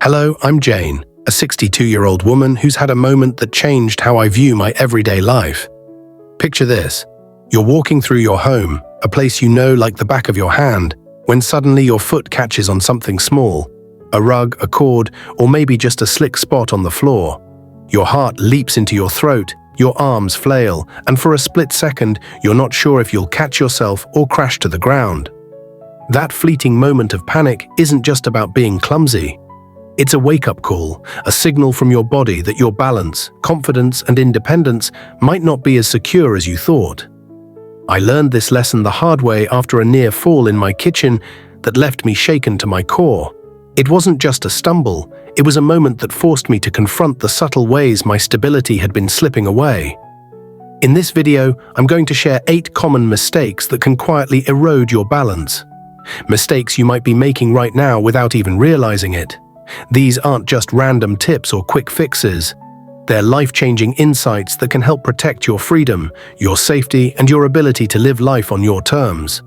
Hello, I'm Jane, a 62-year-old woman who's had a moment that changed how I view my everyday life. Picture this. You're walking through your home, a place you know like the back of your hand, when suddenly your foot catches on something small, a rug, a cord, or maybe just a slick spot on the floor. Your heart leaps into your throat, your arms flail, and for a split second, you're not sure if you'll catch yourself or crash to the ground. That fleeting moment of panic isn't just about being clumsy. It's a wake-up call, a signal from your body that your balance, confidence, and independence might not be as secure as you thought. I learned this lesson the hard way after a near fall in my kitchen that left me shaken to my core. It wasn't just a stumble, it was a moment that forced me to confront the subtle ways my stability had been slipping away. In this video, I'm going to share 8 common mistakes that can quietly erode your balance. Mistakes you might be making right now without even realizing it. These aren't just random tips or quick fixes. They're life-changing insights that can help protect your freedom, your safety, and your ability to live life on your terms.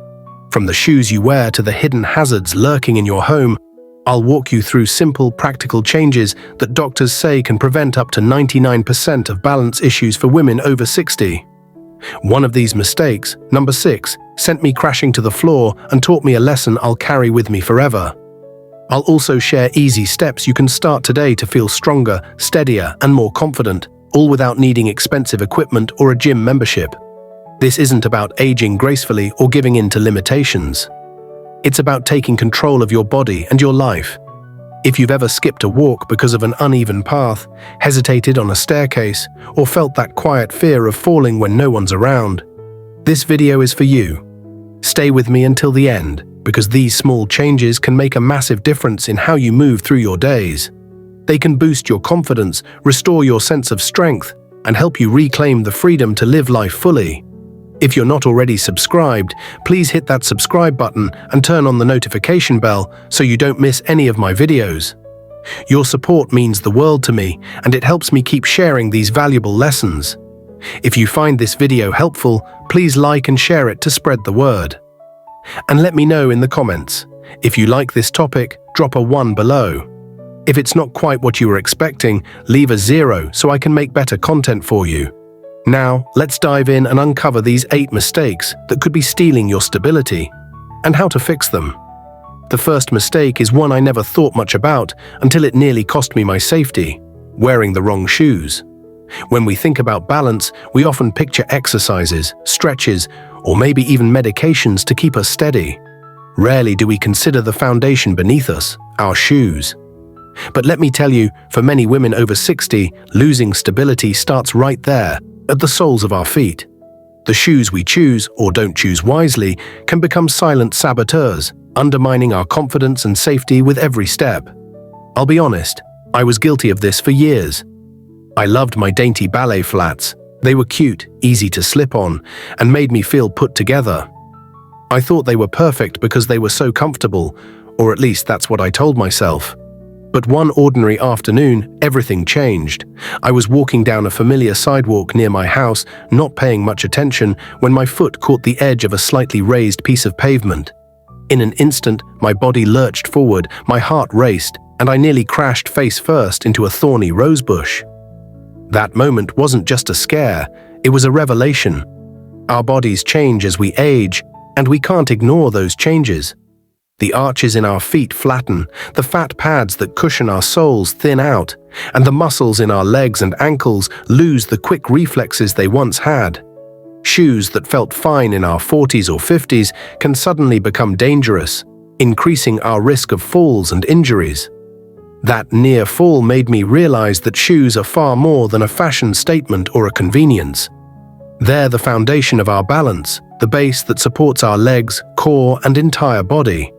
From the shoes you wear to the hidden hazards lurking in your home, I'll walk you through simple, practical changes that doctors say can prevent up to 99% of balance issues for women over 60. One of these mistakes, number 6, sent me crashing to the floor and taught me a lesson I'll carry with me forever. I'll also share easy steps you can start today to feel stronger, steadier, and more confident, all without needing expensive equipment or a gym membership. This isn't about aging gracefully or giving in to limitations. It's about taking control of your body and your life. If you've ever skipped a walk because of an uneven path, hesitated on a staircase, or felt that quiet fear of falling when no one's around, this video is for you. Stay with me until the end, because these small changes can make a massive difference in how you move through your days. They can boost your confidence, restore your sense of strength, and help you reclaim the freedom to live life fully. If you're not already subscribed, please hit that subscribe button and turn on the notification bell so you don't miss any of my videos. Your support means the world to me, and it helps me keep sharing these valuable lessons. If you find this video helpful, please like and share it to spread the word. And let me know in the comments. If you like this topic, drop a 1 below. If it's not quite what you were expecting, leave a 0 so I can make better content for you. Now, let's dive in and uncover these 8 mistakes that could be stealing your stability, and how to fix them. The first mistake is one I never thought much about until it nearly cost me my safety: wearing the wrong shoes. When we think about balance, we often picture exercises, stretches, or maybe even medications to keep us steady. Rarely do we consider the foundation beneath us, our shoes. But let me tell you, for many women over 60, losing stability starts right there, at the soles of our feet. The shoes we choose, or don't choose wisely, can become silent saboteurs, undermining our confidence and safety with every step. I'll be honest, I was guilty of this for years. I loved my dainty ballet flats. They were cute, easy to slip on, and made me feel put together. I thought they were perfect because they were so comfortable, or at least that's what I told myself. But one ordinary afternoon, everything changed. I was walking down a familiar sidewalk near my house, not paying much attention, when my foot caught the edge of a slightly raised piece of pavement. In an instant, my body lurched forward, my heart raced, and I nearly crashed face first into a thorny rosebush. That moment wasn't just a scare, it was a revelation. Our bodies change as we age, and we can't ignore those changes. The arches in our feet flatten, the fat pads that cushion our soles thin out, and the muscles in our legs and ankles lose the quick reflexes they once had. Shoes that felt fine in our 40s or 50s can suddenly become dangerous, increasing our risk of falls and injuries. That near fall made me realize that shoes are far more than a fashion statement or a convenience. They're the foundation of our balance, the base that supports our legs, core, and entire body.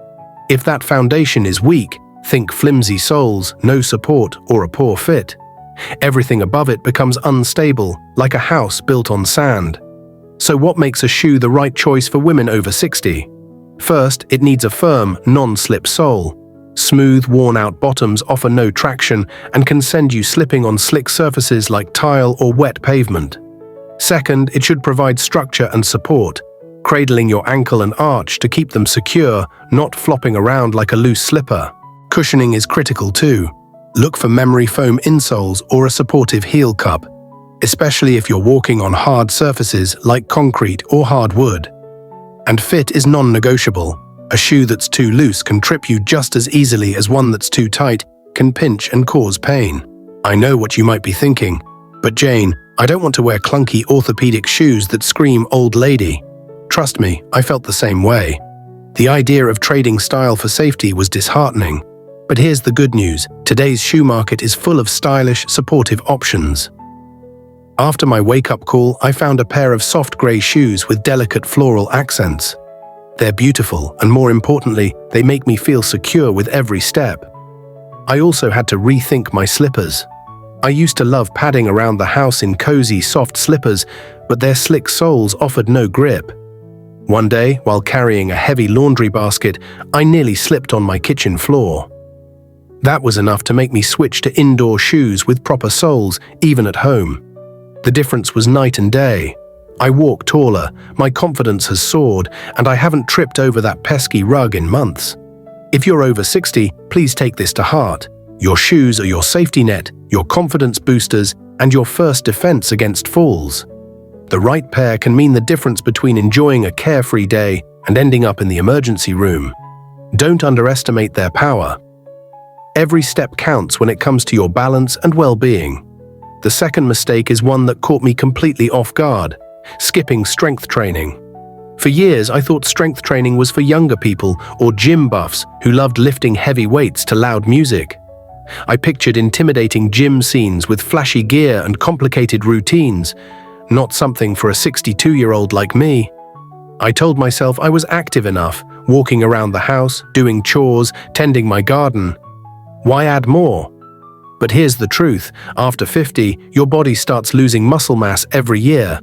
If that foundation is weak, think flimsy soles, no support, or a poor fit. Everything above it becomes unstable, like a house built on sand. So what makes a shoe the right choice for women over 60? First, it needs a firm, non-slip sole. Smooth, worn-out bottoms offer no traction and can send you slipping on slick surfaces like tile or wet pavement. Second, it should provide structure and support, cradling your ankle and arch to keep them secure, not flopping around like a loose slipper. Cushioning is critical too. Look for memory foam insoles or a supportive heel cup, especially if you're walking on hard surfaces like concrete or hard wood. And fit is non-negotiable. A shoe that's too loose can trip you just as easily as one that's too tight can pinch and cause pain. I know what you might be thinking, but Jane, I don't want to wear clunky orthopedic shoes that scream old lady. Trust me, I felt the same way. The idea of trading style for safety was disheartening. But here's the good news, today's shoe market is full of stylish, supportive options. After my wake-up call, I found a pair of soft grey shoes with delicate floral accents. They're beautiful, and more importantly, they make me feel secure with every step. I also had to rethink my slippers. I used to love padding around the house in cozy, soft slippers, but their slick soles offered no grip. One day, while carrying a heavy laundry basket, I nearly slipped on my kitchen floor. That was enough to make me switch to indoor shoes with proper soles, even at home. The difference was night and day. I walk taller, my confidence has soared, and I haven't tripped over that pesky rug in months. If you're over 60, please take this to heart. Your shoes are your safety net, your confidence boosters, and your first defense against falls. The right pair can mean the difference between enjoying a carefree day and ending up in the emergency room. Don't underestimate their power. Every step counts when it comes to your balance and well-being. The second mistake is one that caught me completely off guard: skipping strength training. For years, I thought strength training was for younger people or gym buffs who loved lifting heavy weights to loud music. I pictured intimidating gym scenes with flashy gear and complicated routines, not something for a 62-year-old like me. I told myself I was active enough, walking around the house, doing chores, tending my garden. Why add more? But here's the truth, after 50, your body starts losing muscle mass every year.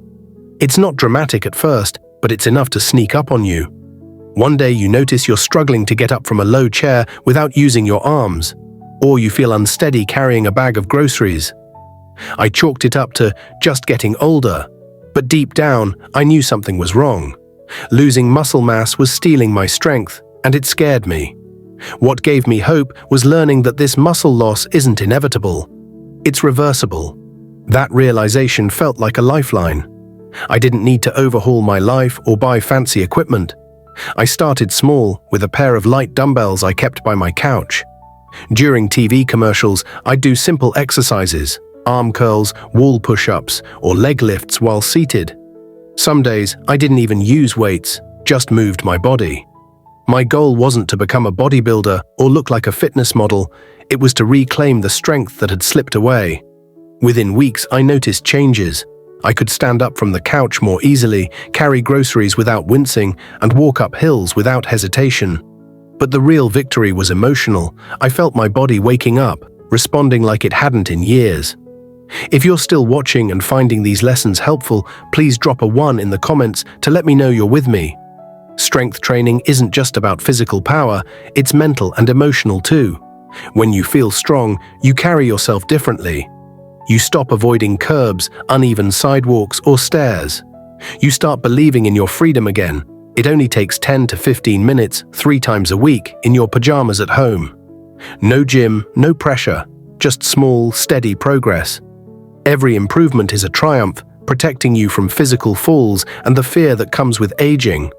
It's not dramatic at first, but it's enough to sneak up on you. One day you notice you're struggling to get up from a low chair without using your arms, or you feel unsteady carrying a bag of groceries. I chalked it up to just getting older, but deep down, I knew something was wrong. Losing muscle mass was stealing my strength, and it scared me. What gave me hope was learning that this muscle loss isn't inevitable. It's reversible. That realization felt like a lifeline. I didn't need to overhaul my life or buy fancy equipment. I started small, with a pair of light dumbbells I kept by my couch. During TV commercials, I'd do simple exercises: arm curls, wall push-ups, or leg lifts while seated. Some days, I didn't even use weights, just moved my body. My goal wasn't to become a bodybuilder or look like a fitness model, it was to reclaim the strength that had slipped away. Within weeks, I noticed changes. I could stand up from the couch more easily, carry groceries without wincing, and walk up hills without hesitation. But the real victory was emotional. I felt my body waking up, responding like it hadn't in years. If you're still watching and finding these lessons helpful, please drop a 1 in the comments to let me know you're with me. Strength training isn't just about physical power, it's mental and emotional too. When you feel strong, you carry yourself differently. You stop avoiding curbs, uneven sidewalks, or stairs. You start believing in your freedom again. It only takes 10 to 15 minutes, 3 times a week, in your pajamas at home. No gym, no pressure, just small, steady progress. Every improvement is a triumph, protecting you from physical falls and the fear that comes with aging.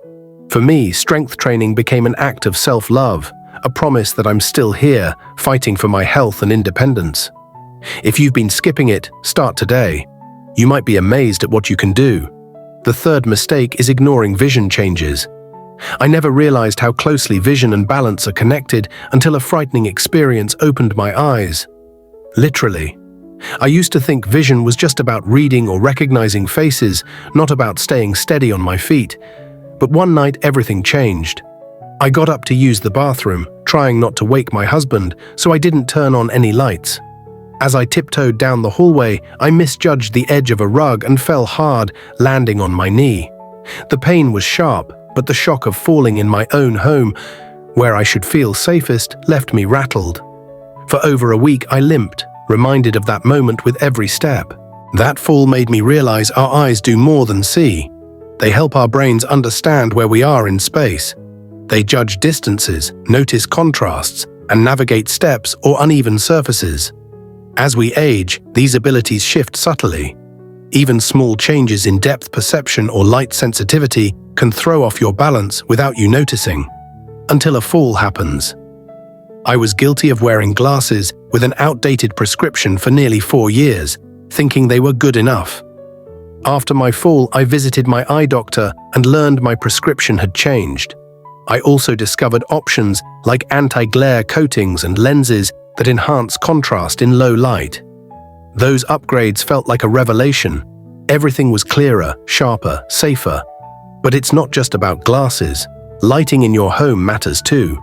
For me, strength training became an act of self-love, a promise that I'm still here, fighting for my health and independence. If you've been skipping it, start today. You might be amazed at what you can do. The third mistake is ignoring vision changes. I never realized how closely vision and balance are connected until a frightening experience opened my eyes. Literally. I used to think vision was just about reading or recognizing faces, not about staying steady on my feet. But one night everything changed. I got up to use the bathroom, trying not to wake my husband, so I didn't turn on any lights. As I tiptoed down the hallway, I misjudged the edge of a rug and fell hard, landing on my knee. The pain was sharp, but the shock of falling in my own home, where I should feel safest, left me rattled. For over a week I limped, reminded of that moment with every step. That fall made me realize our eyes do more than see. They help our brains understand where we are in space. They judge distances, notice contrasts, and navigate steps or uneven surfaces. As we age, these abilities shift subtly. Even small changes in depth perception or light sensitivity can throw off your balance without you noticing, until a fall happens. I was guilty of wearing glasses with an outdated prescription for nearly 4 years, thinking they were good enough. After my fall, I visited my eye doctor and learned my prescription had changed. I also discovered options like anti-glare coatings and lenses that enhance contrast in low light. Those upgrades felt like a revelation. Everything was clearer, sharper, safer. But it's not just about glasses. Lighting in your home matters too.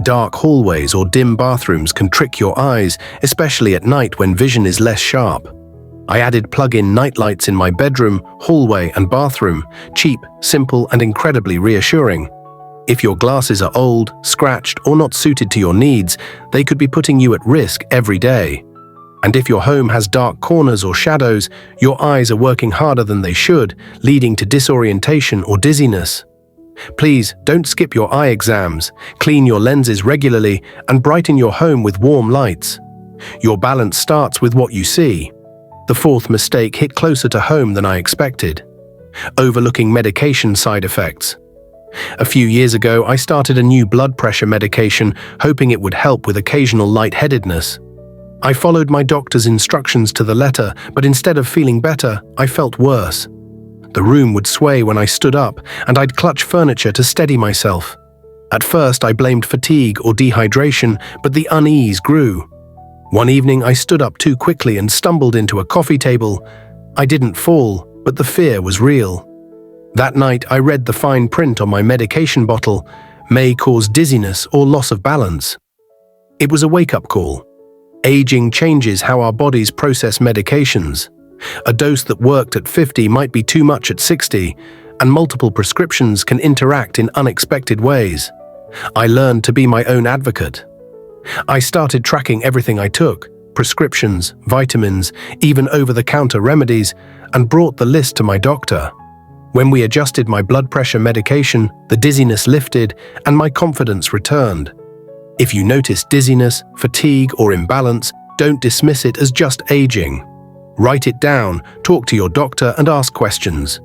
Dark hallways or dim bathrooms can trick your eyes, especially at night when vision is less sharp. I added plug-in nightlights in my bedroom, hallway, and bathroom, cheap, simple, and incredibly reassuring. If your glasses are old, scratched, or not suited to your needs, they could be putting you at risk every day. And if your home has dark corners or shadows, your eyes are working harder than they should, leading to disorientation or dizziness. Please don't skip your eye exams, clean your lenses regularly, and brighten your home with warm lights. Your balance starts with what you see. The fourth mistake hit closer to home than I expected. Overlooking medication side effects. A few years ago, I started a new blood pressure medication, hoping it would help with occasional lightheadedness. I followed my doctor's instructions to the letter, but instead of feeling better, I felt worse. The room would sway when I stood up, and I'd clutch furniture to steady myself. At first, I blamed fatigue or dehydration, but the unease grew. One evening, I stood up too quickly and stumbled into a coffee table. I didn't fall, but the fear was real. That night, I read the fine print on my medication bottle, may cause dizziness or loss of balance. It was a wake-up call. Aging changes how our bodies process medications. A dose that worked at 50 might be too much at 60, and multiple prescriptions can interact in unexpected ways. I learned to be my own advocate. I started tracking everything I took, prescriptions, vitamins, even over-the-counter remedies, and brought the list to my doctor. When we adjusted my blood pressure medication, the dizziness lifted and my confidence returned. If you notice dizziness, fatigue, or imbalance, don't dismiss it as just aging. Write it down, talk to your doctor, and ask questions.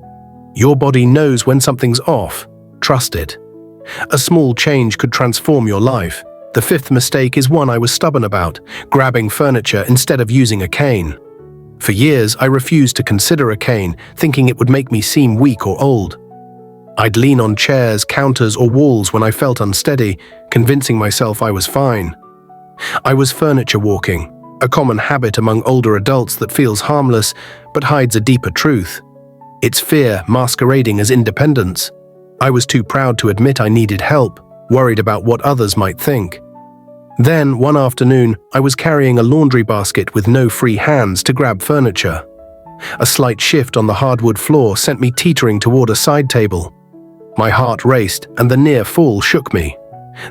Your body knows when something's off. Trust it. A small change could transform your life. The fifth mistake is one I was stubborn about, grabbing furniture instead of using a cane. For years, I refused to consider a cane, thinking it would make me seem weak or old. I'd lean on chairs, counters, or walls when I felt unsteady, convincing myself I was fine. I was furniture walking, a common habit among older adults that feels harmless but hides a deeper truth. It's fear masquerading as independence. I was too proud to admit I needed help, worried about what others might think. Then, one afternoon, I was carrying a laundry basket with no free hands to grab furniture. A slight shift on the hardwood floor sent me teetering toward a side table. My heart raced, and the near fall shook me.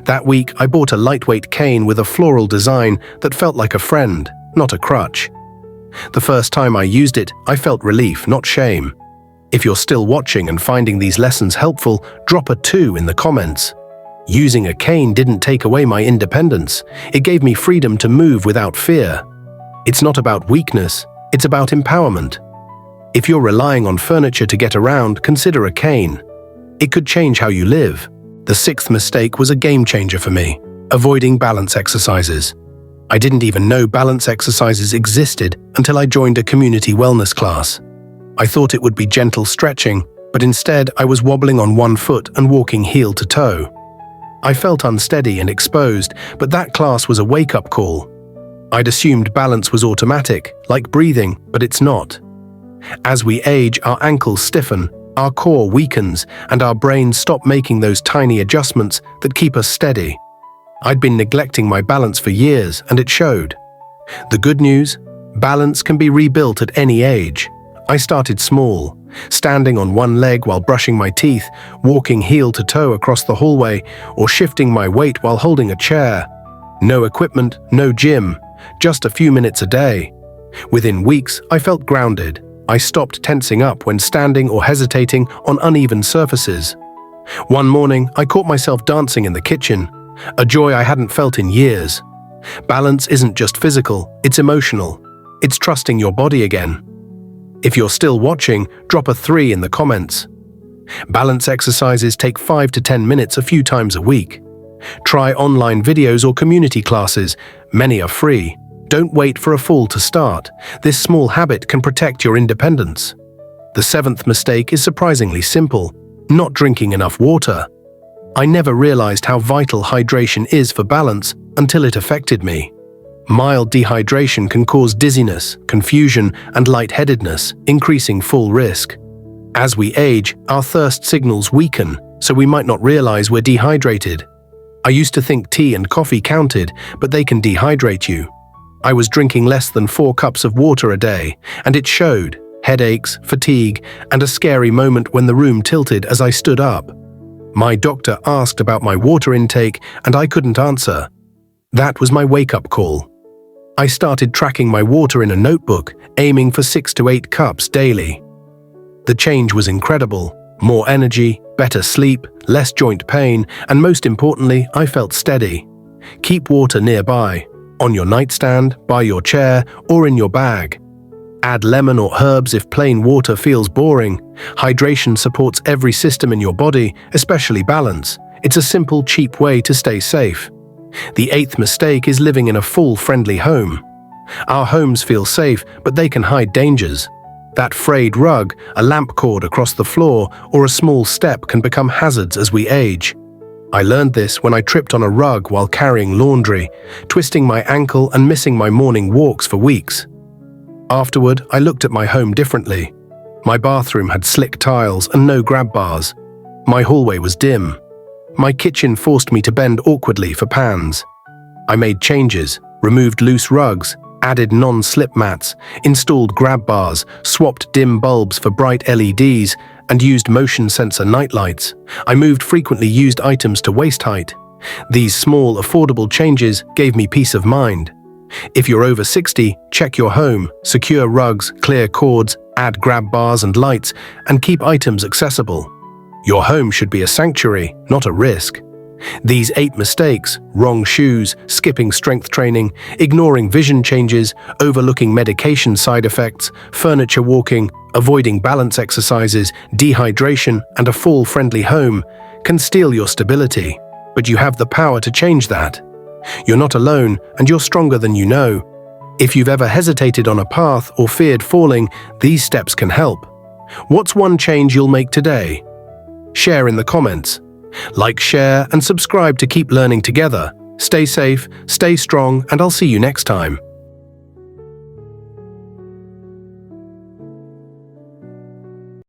That week, I bought a lightweight cane with a floral design that felt like a friend, not a crutch. The first time I used it, I felt relief, not shame. If you're still watching and finding these lessons helpful, drop a 2 in the comments. Using a cane didn't take away my independence. It gave me freedom to move without fear. It's not about weakness, it's about empowerment. If you're relying on furniture to get around, consider a cane. It could change how you live. The sixth mistake was a game changer for me, avoiding balance exercises. I didn't even know balance exercises existed until I joined a community wellness class. I thought it would be gentle stretching, but instead I was wobbling on one foot and walking heel to toe. I felt unsteady and exposed, but that class was a wake-up call. I'd assumed balance was automatic, like breathing, but it's not. As we age, our ankles stiffen, our core weakens, and our brains stop making those tiny adjustments that keep us steady. I'd been neglecting my balance for years, and it showed. The good news? Balance can be rebuilt at any age. I started small, standing on one leg while brushing my teeth, walking heel to toe across the hallway, or shifting my weight while holding a chair. No equipment, no gym, just a few minutes a day. Within weeks, I felt grounded. I stopped tensing up when standing or hesitating on uneven surfaces. One morning, I caught myself dancing in the kitchen, a joy I hadn't felt in years. Balance isn't just physical, it's emotional. It's trusting your body again. If you're still watching, drop a 3 in the comments. Balance exercises take 5 to 10 minutes a few times a week. Try online videos or community classes. Many are free. Don't wait for a fall to start. This small habit can protect your independence. The 7th mistake is surprisingly simple: not drinking enough water. I never realized how vital hydration is for balance until it affected me. Mild dehydration can cause dizziness, confusion, and lightheadedness, increasing full risk. As we age, our thirst signals weaken, so we might not realize we're dehydrated. I used to think tea and coffee counted, but they can dehydrate you. I was drinking less than 4 cups of water a day, and it showed: headaches, fatigue, and a scary moment when the room tilted as I stood up. My doctor asked about my water intake, and I couldn't answer. That was my wake-up call. I started tracking my water in a notebook, aiming for 6 to 8 cups daily. The change was incredible: more energy, better sleep, less joint pain, and most importantly, I felt steady. Keep water nearby, on your nightstand, by your chair, or in your bag. Add lemon or herbs if plain water feels boring. Hydration supports every system in your body, especially balance. It's a simple, cheap way to stay safe. The 8th mistake is living in a full, friendly home. Our homes feel safe, but they can hide dangers. That frayed rug, a lamp cord across the floor, or a small step can become hazards as we age. I learned this when I tripped on a rug while carrying laundry, twisting my ankle and missing my morning walks for weeks. Afterward, I looked at my home differently. My bathroom had slick tiles and no grab bars. My hallway was dim. My kitchen forced me to bend awkwardly for pans. I made changes, removed loose rugs, added non-slip mats, installed grab bars, swapped dim bulbs for bright LEDs, and used motion sensor nightlights. I moved frequently used items to waist height. These small, affordable changes gave me peace of mind. If you're over 60, check your home, secure rugs, clear cords, add grab bars and lights, and keep items accessible. Your home should be a sanctuary, not a risk. These 8 mistakes: wrong shoes, skipping strength training, ignoring vision changes, overlooking medication side effects, furniture walking, avoiding balance exercises, dehydration, and a fall-friendly home, can steal your stability. But you have the power to change that. You're not alone, and you're stronger than you know. If you've ever hesitated on a path or feared falling, these steps can help. What's one change you'll make today? Share in the comments. Like, share, and subscribe to keep learning together. Stay safe, stay strong, and I'll see you next time.